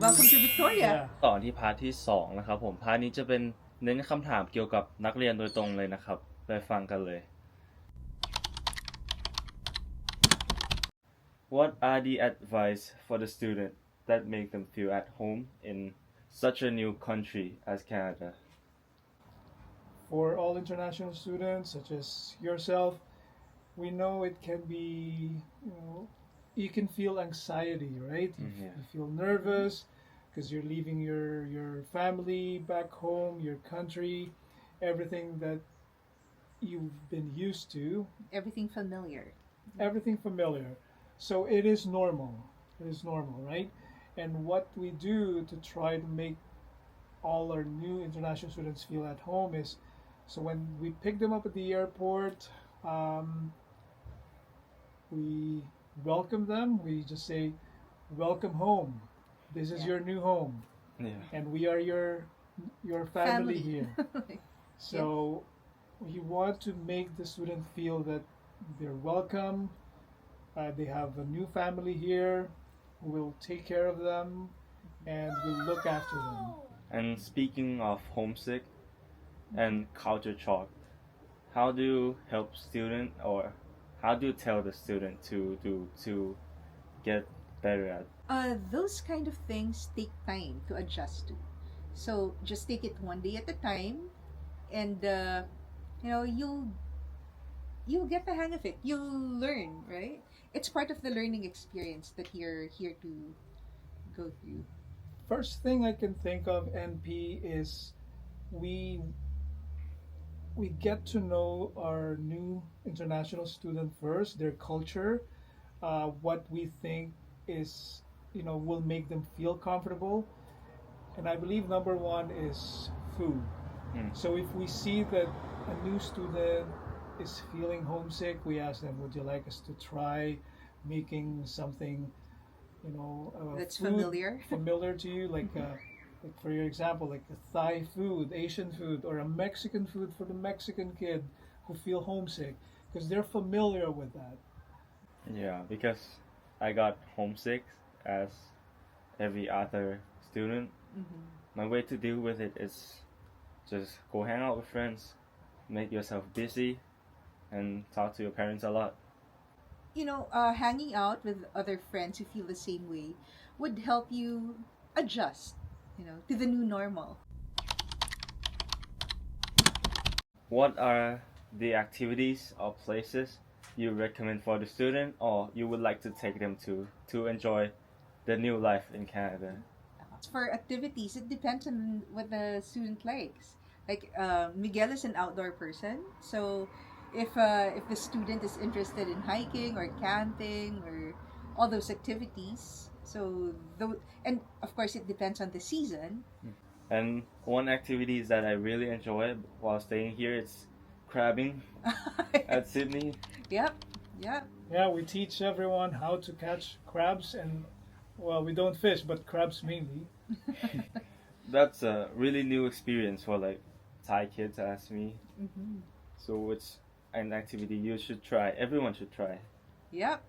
Welcome to Victoria ตอนที่พาร์ทที่2นะครับผมพาร์ทนี้จะเป็นเน้นคำถามเกี่ยวกับนักเรียนโดยตรงเลยนะครับไปฟังกันเลย What are the advice for the student that make them feel at home in such a new country as Canada? For all international students, such as yourself, we know it can be, you can feel anxiety, right? Yeah. You feel nervous because you're leaving your family back home, your country, everything that you've been used to, everything familiar everything familiar. So it is normal. It is normal, right? And what we do to try to make all our new international students feel at home is, so when we pick them up at the airport, we welcome them. We just say, "Welcome home. This is your new home, Yeah. and we are your family here." So we want to make the student feel that they're welcome. They have a new family here who will take care of them and will look after them. And speaking of homesick and culture shock, how do you help student or how do you tell the student to get better at? Those kind of things take time to adjust to, so just take it one day at a time, and you'll get the hang of it. You'll learn, right? It's part of the learning experience that you're here to go through. First thing I can think of, NP, is we get to know our new international student first, their culture, what we think is, will make them feel comfortable. And I believe number one is food. So if we see that a new student is feeling homesick, we ask them, would you like us to try making something, That's food familiar to you, like for your example, like a Thai food, Asian food, or a Mexican food for the Mexican kid who feel homesick, because they're familiar with that. Yeah, because I got homesick as every other student. My way to deal with it is just go hang out with friends, make yourself busy, and talk to your parents a lot. Hanging out with other friends who feel the same way would help you adjust, to the new normal. What are the activities or places you recommend for the student or you would like to take them to enjoy the new life in Canada? For activities, it depends on what the student likes. Like Miguel is an outdoor person, so if the student is interested in hiking or camping or all those activities, and of course it depends on the season. And one activity that I really enjoy while staying here is crabbing at Sydney. Yep. Yeah, we teach everyone how to catch crabs, and well, we don't fish, but crabs mainly. That's a really new experience for like Thai kids as me. So it's an activity you should try. Everyone should try. Yep.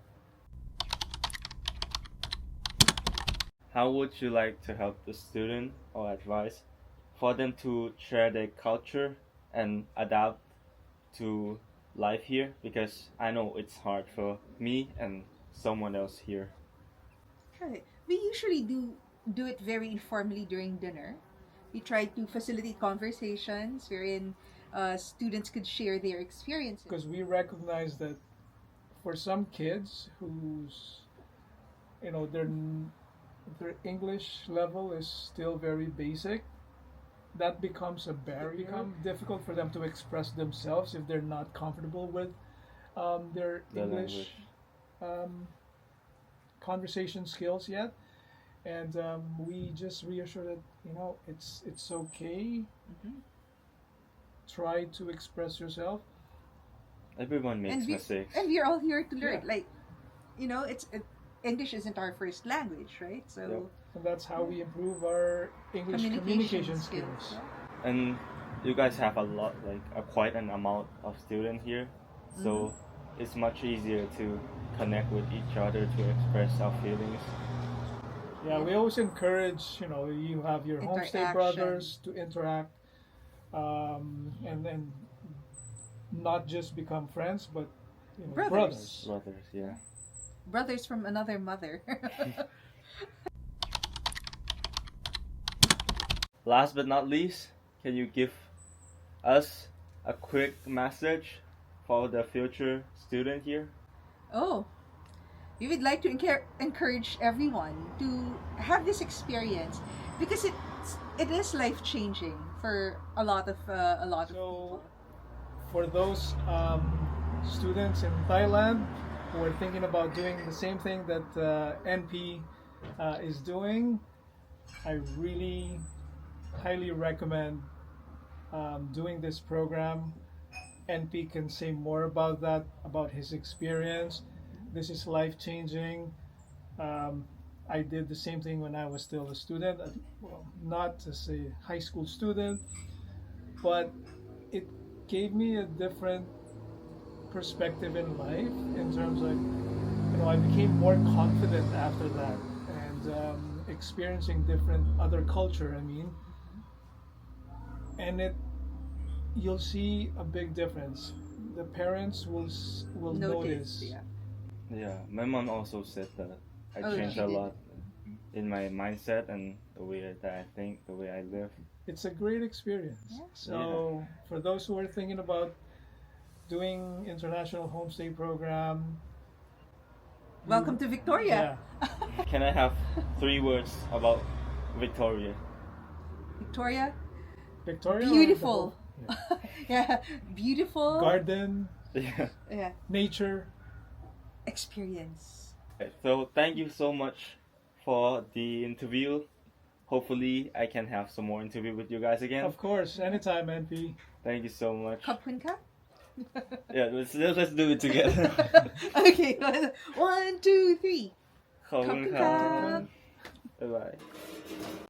How would you like to help the student or advise for them to share their culture and adapt to life here? Because I know it's hard for me and someone else here. Okay. We usually do it very informally during dinner. We try to facilitate conversations wherein students could share their experiences. Because we recognize that for some kids whose, their English level is still very basic, that becomes a barrier. It becomes difficult for them to express themselves if they're not comfortable with their English conversation skills yet. And we just reassure that it's okay. Try to express yourself. Everyone makes mistakes. And we're all here to learn. Yeah. Like, English isn't our first language, right? So And that's how we improve our English communication skills. Yeah. And you guys have a lot, like quite an amount of students here, so it's much easier to connect with each other to express our feelings. Yeah, we always encourage, you have your homestay Interaction. brothers to interact, and then not just become friends, but Brothers. brothers. Brothers, yeah. Brothers from another mother. Last but not least, can you give us a quick message for the future student here? Oh, we would like to encourage everyone to have this experience because it is life changing for a lot of So, people. for those students in Thailand who are thinking about doing the same thing that NP is doing, I really highly recommend doing this program. NP can say more about that, about his experience. This is life changing. I did the same thing when I was still a student, well, not as a high school student, but it gave me a different perspective in life in terms of, I became more confident after that and experiencing different other culture. And you'll see a big difference. The parents will notice. Yeah. Yeah, my mom also said that I Oh, changed she a did. lot in my mindset and the way that I think, the way I live. It's a great experience. Yeah. So for those who are thinking about doing international homestay program, Welcome to Victoria. Can I have 3 words about Victoria? Victoria, Victoria, or beautiful. the whole- Yeah, beautiful. garden, Yeah. Yeah, nature. experience. So thank you so much for the interview. Hopefully I can have some more interview with you guys again. Of course, anytime, NP. Thank you so much. Kapun ka? Yeah, let's do it together. Okay, 1, 2, 3. ขอบคุณครับ Kapun ka. Bye bye.